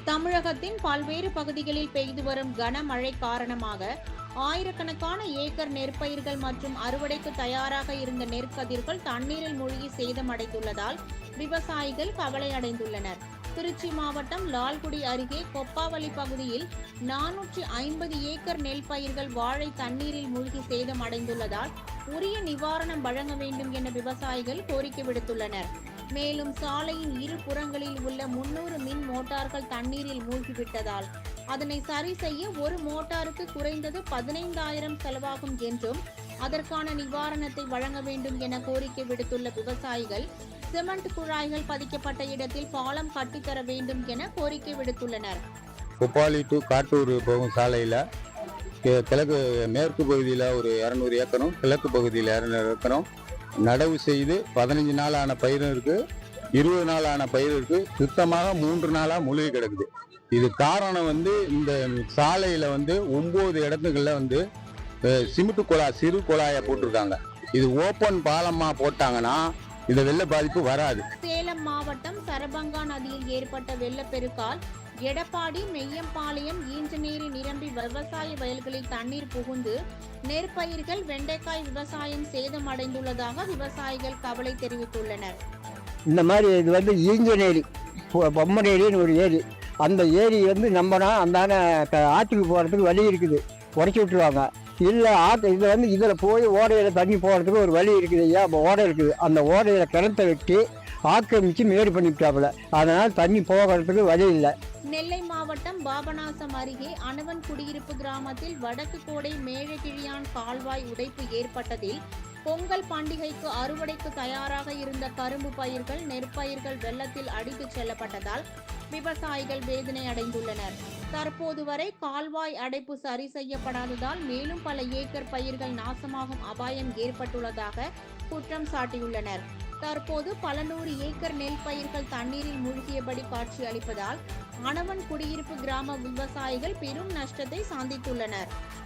தமிழகத்தின் பல்வேறு பகுதிகளில் பெய்து வரும் கனமழை காரணமாக ஆயிரக்கணக்கான ஏக்கர் நெற்பயிர்கள் மற்றும் அறுவடைக்கு தயாராக இருந்த நெற்கதிர்கள் தண்ணீரில் மூழ்கி சேதமடைந்துள்ளதால் விவசாயிகள் கவலை அடைந்துள்ளனர். திருச்சி மாவட்டம் லால்குடி அருகே கொப்பாவளி பகுதியில் 450 ஏக்கர் நெல் பயிர்கள் வாழை தண்ணீரில் மூழ்கி சேதமடைந்துள்ளதால் உரிய நிவாரணம் வழங்க வேண்டும் என விவசாயிகள் கோரிக்கை விடுத்துள்ளனர். மேலும் சாலையின் இரு புறங்களில் உள்ள 300 மின் மோட்டார்கள் தண்ணீரில் மூழ்கிவிட்டதால் அதனை சரி செய்ய ஒரு மோட்டாருக்கு குறைந்தது 15,000 செலவாகும் என்றும் அதற்கான நிவாரணத்தை வழங்க வேண்டும் என கோரிக்கை விடுத்துள்ள விவசாயிகள் சிமெண்ட் குழாய்கள் பதிக்கப்பட்ட இடத்தில் பாலம் கட்டித்தர வேண்டும் என கோரிக்கை விடுத்துள்ளனர். கொப்பாளி டு காட்டூர் போகும் சாலையில் கிழக்கு மேற்கு பகுதியில் ஒரு 200 ஏக்கரும் கிழக்கு பகுதியில் 200 ஏக்கரும் நடவு செய்து 15 நாள் ஆன பயிரும் இருக்கு, 20 நாள் ஆன பயிர் இருக்கு. சுத்தமாக 3 நாளாக மூழ்கி கிடக்குது. இது காரணம் இந்த சாலையில் 9 இடத்துகளில் சிமெண்ட் குழாய் சிறு குழாயை போட்டிருக்காங்க. இது ஓப்பன் பாலமாக போட்டாங்கன்னா இந்த வெள்ள பாதிப்பு வராது. சேலம் மாவட்டம் சரபங்கா நதியில் ஏற்பட்ட வெள்ளப்பெருக்கால் எடப்பாடி, மெய்யம்பாளையம், ஈஞ்சநேரி நிரம்பி விவசாய வயல்களில் தண்ணீர் புகுந்து நெற்பயிர்கள், வெண்டைக்காய் விவசாயம் சேதமடைந்துள்ளதாக விவசாயிகள் கவலை தெரிவித்துள்ளனர். இந்த மாதிரி இது ஈஞ்சநேரி பொம்மநேரின்னு ஒரு ஏரி. அந்த ஏரி நம்பனா அந்த ஆற்றுக்கு போகிறதுக்கு வழி இருக்குது, உடச்சி விட்டுருவாங்க. இல்லை இதில் போய் ஓடையில் தண்ணி போகிறதுக்கு ஒரு வழி இருக்குது. ஏன் ஓடை இருக்குது, அந்த ஓடையில் கிணத்தை வெட்டி ஆக்கிரமித்து மேடு பண்ணிவிட்டாப்புல. அதனால் தண்ணி போகிறதுக்கு வழி இல்லை. நெல்லை மாவட்டம் பாபநாசம் அருகே அணவன் குடியிருப்பு கிராமத்தில் வடக்கு கோடை மேழகிழியான் கால்வாய் உடைப்பு ஏற்பட்டதில் பொங்கல் பண்டிகைக்கு அறுவடைக்கு தயாராக இருந்த கரும்பு பயிர்கள், நெற்பயிர்கள் வெள்ளத்தில் அடித்துச் செல்லப்பட்டதால் விவசாயிகள் வேதனை அடைந்துள்ளனர். தற்போது வரை கால்வாய் அடைப்பு சரி செய்யப்படாததால் மேலும் பல ஏக்கர் பயிர்கள் நாசமாகும் அபாயம் ஏற்பட்டுள்ளதாக குற்றம் சாட்டியுள்ளனர். தற்போது பல 100 ஏக்கர் நெல் பயிர்கள் தண்ணீரில் மூழ்கியபடி காட்சி அளிப்பதால் அணவன் குடியிருப்பு கிராம விவசாயிகள் பெரும் நஷ்டத்தை சந்தித்துள்ளனர்.